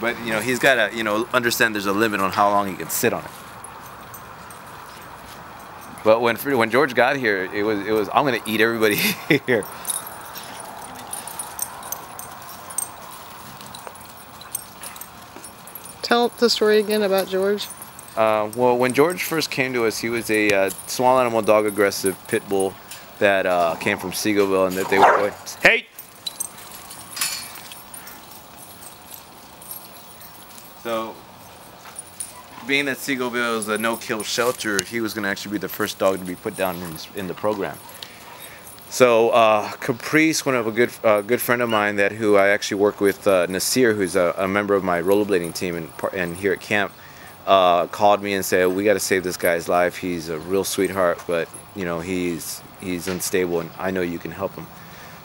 But you know, he's got to, you know, understand there's a limit on how long he can sit on it. But when George got here, it was I'm gonna eat everybody here. Tell the story again about George. Well, when George first came to us, he was a small animal dog aggressive pit bull that came from Seagoville, and that they were hey. So, being that Seagoville is a no-kill shelter, he was going to actually be the first dog to be put down in the program. So Caprice, one of a good friend of mine who I actually work with, Nasir, who's a member of my rollerblading team and here at camp, called me and said, "We got to save this guy's life. He's a real sweetheart, but you know he's unstable, and I know you can help him."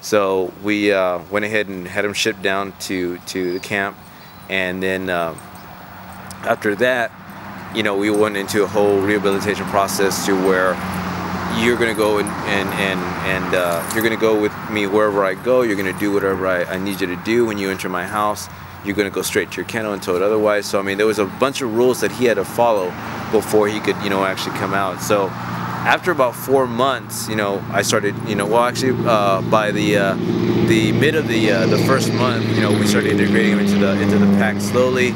So we went ahead and had him shipped down to the camp, and then after that, you know, we went into a whole rehabilitation process to where you're gonna go and you're gonna go with me wherever I go. You're gonna do whatever I need you to do when you enter my house. You're gonna go straight to your kennel until it otherwise. So I mean, there was a bunch of rules that he had to follow before he could, you know, actually come out. So after about 4 months, you know, I started, you know, well actually by the mid of the first month, you know, we started integrating him into the pack slowly.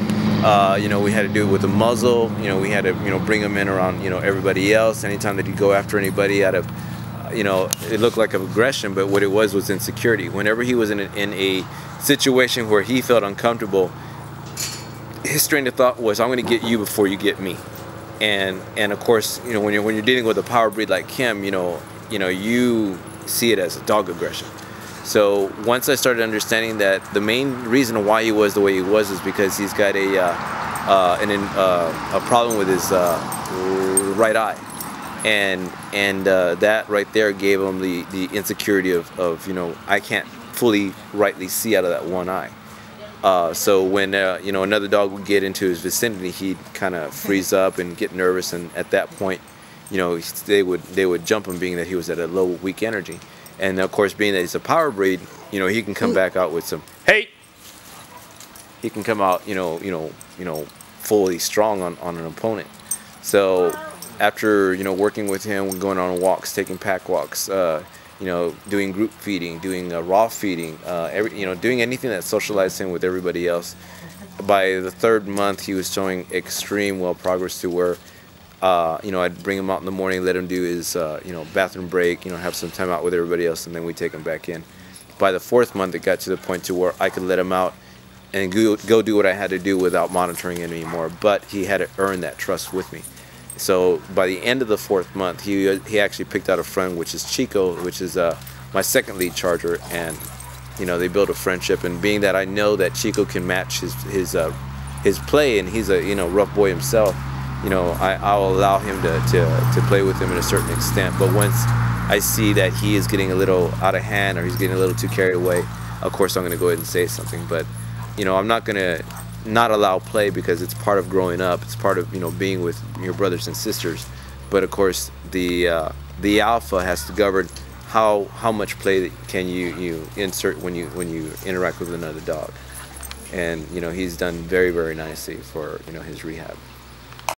You know, we had to do it with the muzzle. You know, we had to, you know, bring him in around, you know, everybody else. Anytime that he'd go after anybody out of, you know, it looked like aggression, but what it was insecurity. Whenever he was in a situation where he felt uncomfortable, his train of thought was, "I'm going to get you before you get me." And of course, you know, when you're dealing with a power breed like him, you know, you see it as a dog aggression. So once I started understanding that the main reason why he was the way he was is because he's got a problem with his right eye, and that right there gave him the insecurity of you know, I can't fully rightly see out of that one eye. So when you know, another dog would get into his vicinity, he'd kind of freeze up and get nervous, and at that point, you know, they would jump him, being that he was at a low weak energy. And of course, being that he's a power breed, you know, he can come back out with some hey. He can come out, you know, fully strong on an opponent. So after, you know, working with him, going on walks, taking pack walks, you know, doing group feeding, doing raw feeding, you know, doing anything that socialized him with everybody else. By the 3rd month, he was showing extreme progress to where, you know, I'd bring him out in the morning, let him do his, you know, bathroom break, you know, have some time out with everybody else, and then we take him back in. By the 4th month, it got to the point to where I could let him out and go do what I had to do without monitoring him anymore. But he had to earn that trust with me. So by the end of the 4th month, he actually picked out a friend, which is Chico, which is my second lead charger, and you know, they built a friendship. And being that I know that Chico can match his play, and he's a, you know, rough boy himself, you know, I'll allow him to play with him in a certain extent. But once I see that he is getting a little out of hand, or he's getting a little too carried away, of course I'm going to go ahead and say something. But you know, I'm not going to not allow play, because it's part of growing up. It's part of, you know, being with your brothers and sisters. But of course, the alpha has to govern how much play can you insert when you interact with another dog. And you know, he's done very, very nicely for, you know, his rehab.